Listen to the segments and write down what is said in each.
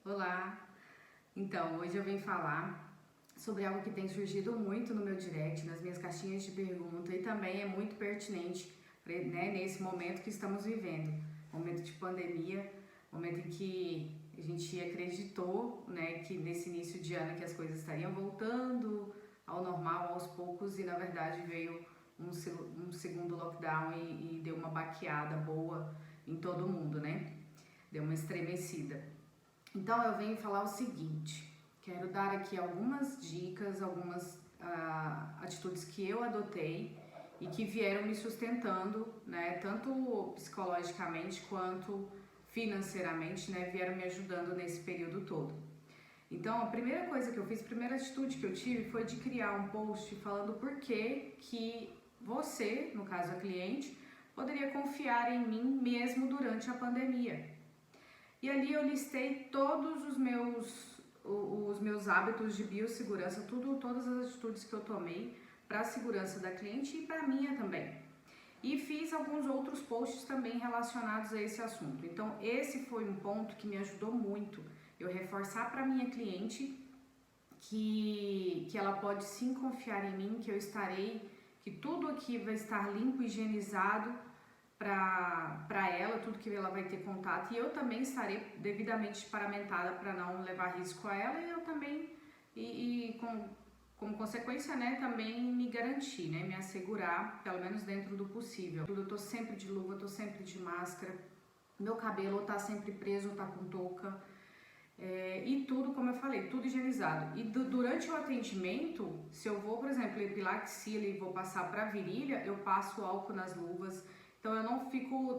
Olá! Então, hoje eu vim falar sobre algo que tem surgido muito no meu direct, nas minhas caixinhas de pergunta e também é muito pertinente, né, nesse momento que estamos vivendo, momento de pandemia, momento em que a gente acreditou, né, que nesse início de ano que as coisas estariam voltando ao normal aos poucos e na verdade veio um segundo lockdown e deu uma baqueada boa em todo mundo, né? Deu uma estremecida. Então eu venho falar o seguinte, quero dar aqui algumas dicas, algumas atitudes que eu adotei e que vieram me sustentando, né, tanto psicologicamente quanto financeiramente, né, vieram me ajudando nesse período todo. Então a primeira coisa que eu fiz, a primeira atitude que eu tive foi de criar um post falando por que você, no caso a cliente, poderia confiar em mim mesmo durante a pandemia. E ali eu listei todos os meus hábitos de biossegurança, todas as atitudes que eu tomei para a segurança da cliente e para a minha também. E fiz alguns outros posts também relacionados a esse assunto. Então esse foi um ponto que me ajudou muito, eu reforçar para a minha cliente que ela pode sim confiar em mim, que eu estarei, que tudo aqui vai estar limpo, higienizado, para ela, tudo que ela vai ter contato, e eu também estarei devidamente paramentada para não levar risco a ela, e eu também, como consequência, né, também me garantir, né, me assegurar, pelo menos dentro do possível. Eu tô sempre de luva, tô sempre de máscara, meu cabelo tá sempre preso, tá com touca, e tudo, como eu falei, tudo higienizado. E durante o atendimento, se eu vou, por exemplo, epilar axila e vou passar para virilha, eu passo álcool nas luvas. Então eu não fico,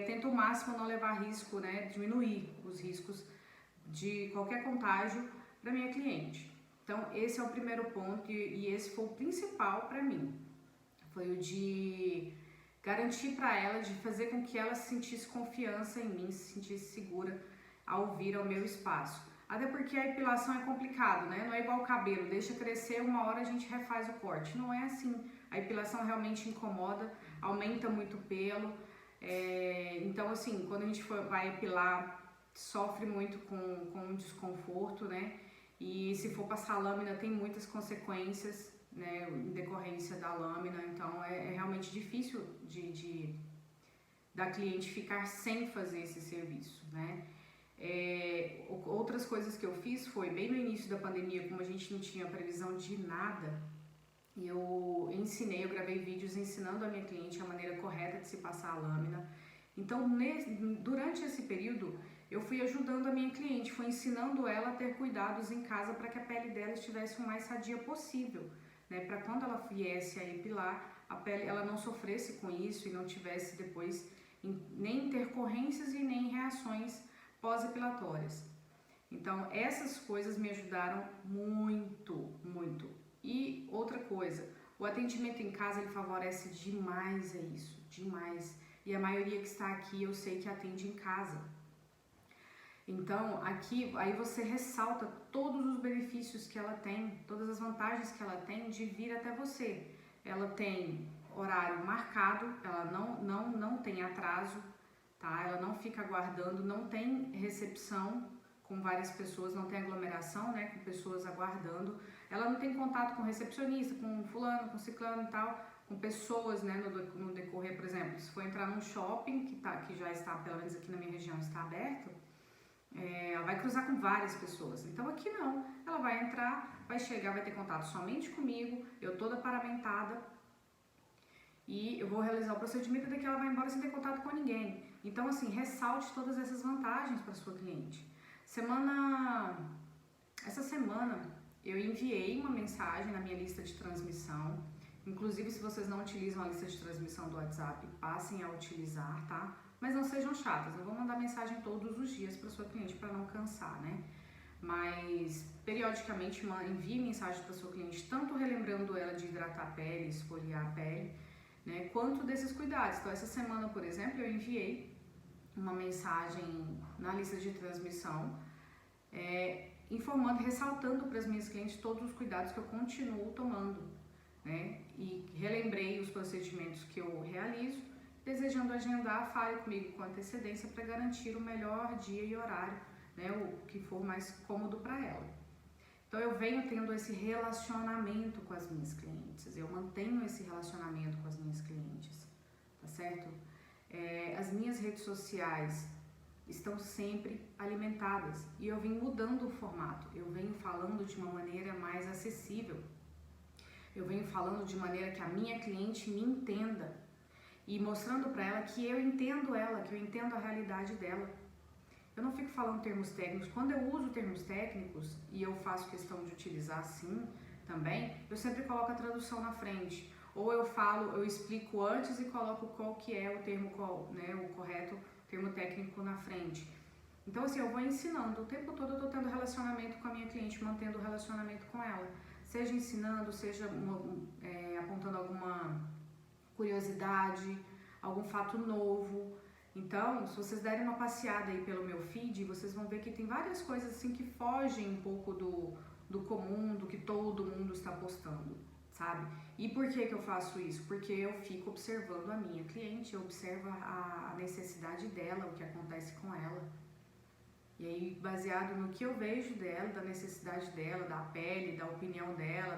tento ao máximo não levar risco, né, diminuir os riscos de qualquer contágio para minha cliente. Então esse é o primeiro ponto e esse foi o principal para mim. Foi o de garantir para ela, de fazer com que ela sentisse confiança em mim, se sentisse segura ao vir ao meu espaço. Até porque a epilação é complicado, né? Não é igual o cabelo, deixa crescer, uma hora a gente refaz o corte. Não é assim. A epilação realmente incomoda, aumenta muito o pelo. Então, assim, quando a gente vai epilar, sofre muito com desconforto, né? E se for passar lâmina, tem muitas consequências, né, em decorrência da lâmina. Então, é realmente difícil da cliente ficar sem fazer esse serviço, né? Outras coisas que eu fiz foi, bem no início da pandemia, como a gente não tinha previsão de nada, eu gravei vídeos ensinando a minha cliente a maneira correta de se passar a lâmina. Então, durante esse período, eu fui ajudando a minha cliente, fui ensinando ela a ter cuidados em casa para que a pele dela estivesse o mais sadia possível, né? Para quando ela viesse a epilar, a pele ela não sofresse com isso e não tivesse depois nem intercorrências e nem reações pós-epilatórias. Então, essas coisas me ajudaram muito, muito. E outra coisa, o atendimento em casa, ele favorece demais a isso, demais. E a maioria que está aqui, eu sei que atende em casa. Então, aqui, aí você ressalta todos os benefícios que ela tem, todas as vantagens que ela tem de vir até você. Ela tem horário marcado, ela não tem atraso, tá? Ela não fica aguardando, não tem recepção com várias pessoas, não tem aglomeração, né, com pessoas aguardando. Ela não tem contato com recepcionista, com fulano, com ciclano e tal, com pessoas, né, no decorrer, por exemplo, se for entrar num shopping que já está, pelo menos aqui na minha região, está aberto, ela vai cruzar com várias pessoas. Então aqui não, ela vai entrar, vai chegar, vai ter contato somente comigo, eu toda paramentada, e eu vou realizar o procedimento e daqui ela vai embora sem ter contato com ninguém. Então, assim, ressalte todas essas vantagens para sua cliente. Essa semana eu enviei uma mensagem na minha lista de transmissão. Inclusive, se vocês não utilizam a lista de transmissão do WhatsApp, passem a utilizar, tá? Mas não sejam chatas, não vou mandar mensagem todos os dias para sua cliente para não cansar, né? Mas periodicamente envie mensagem para sua cliente, tanto relembrando ela de hidratar a pele, esfoliar a pele, né, quanto desses cuidados. Então, essa semana, por exemplo, eu enviei uma mensagem na lista de transmissão, informando, ressaltando para as minhas clientes todos os cuidados que eu continuo tomando, né, e relembrei os procedimentos que eu realizo. Desejando agendar, fale comigo com antecedência para garantir o melhor dia e horário né, o que for mais cômodo para ela. Então eu venho tendo esse relacionamento com as minhas clientes, eu mantenho esse relacionamento com as minhas clientes, tá certo? As minhas redes sociais estão sempre alimentadas e eu venho mudando o formato, eu venho falando de uma maneira mais acessível, eu venho falando de maneira que a minha cliente me entenda e mostrando para ela que eu entendo ela, que eu entendo a realidade dela. Eu não fico falando termos técnicos. Quando eu uso termos técnicos, e eu faço questão de utilizar sim também, eu sempre coloco a tradução na frente. Ou eu falo, eu explico antes e coloco qual que é o termo, né, o correto termo técnico na frente. Então assim, eu vou ensinando, o tempo todo eu estou tendo relacionamento com a minha cliente, mantendo o relacionamento com ela. Seja ensinando, seja apontando alguma curiosidade, algum fato novo. Então, se vocês derem uma passeada aí pelo meu feed, vocês vão ver que tem várias coisas assim que fogem um pouco do comum, do que todo mundo está postando, sabe? E por que eu faço isso? Porque eu fico observando a minha cliente, eu observo a necessidade dela, o que acontece com ela. E aí, baseado no que eu vejo dela, da necessidade dela, da pele, da opinião dela,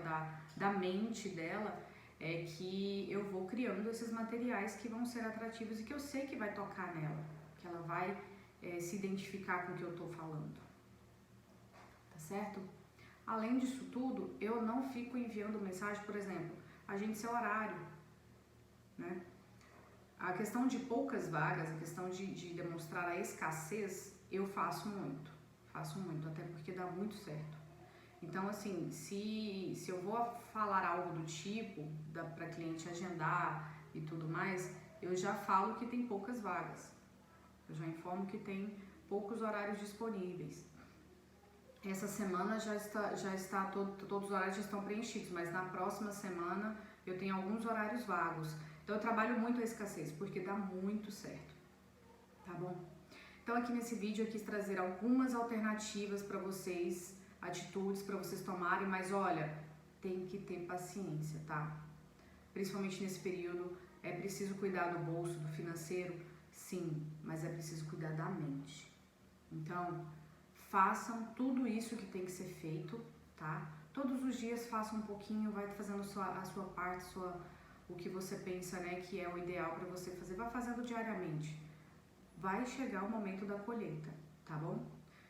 da mente dela, é que eu vou criando esses materiais que vão ser atrativos e que eu sei que vai tocar nela, que ela vai se identificar com o que eu estou falando, tá certo? Além disso tudo, eu não fico enviando mensagem, por exemplo, agende seu horário, né? A questão de poucas vagas, a questão de demonstrar a escassez, eu faço muito, até porque dá muito certo. Então, assim, se eu vou falar algo do tipo, para cliente agendar e tudo mais, eu já falo que tem poucas vagas. Eu já informo que tem poucos horários disponíveis. Essa semana já está todos os horários já estão preenchidos, mas na próxima semana eu tenho alguns horários vagos. Então, eu trabalho muito a escassez, porque dá muito certo, tá bom? Então, aqui nesse vídeo eu quis trazer algumas alternativas para vocês, atitudes para vocês tomarem, mas olha, tem que ter paciência, tá? Principalmente nesse período, é preciso cuidar do bolso, do financeiro, sim, mas é preciso cuidar da mente. Então, façam tudo isso que tem que ser feito, tá? Todos os dias façam um pouquinho, vai fazendo a sua parte, o que você pensa, né, que é o ideal para você fazer, vai fazendo diariamente. Vai chegar o momento da colheita, tá bom?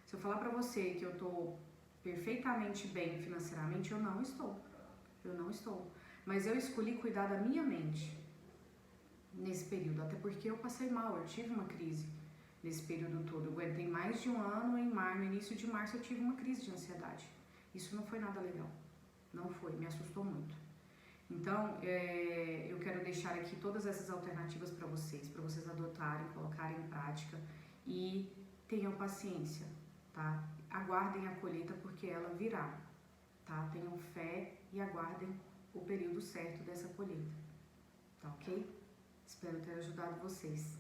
Se eu falar pra você que eu tô perfeitamente bem financeiramente, eu não estou. Mas eu escolhi cuidar da minha mente nesse período, até porque eu passei mal, eu tive uma crise nesse período todo. Eu aguentei mais de um ano, no início de março eu tive uma crise de ansiedade. Isso não foi nada legal, não foi, me assustou muito. Então, eu quero deixar aqui todas essas alternativas para vocês adotarem, colocarem em prática e tenham paciência, tá? Aguardem a colheita porque ela virá, tá? Tenham fé e aguardem o período certo dessa colheita, tá ok? Espero ter ajudado vocês.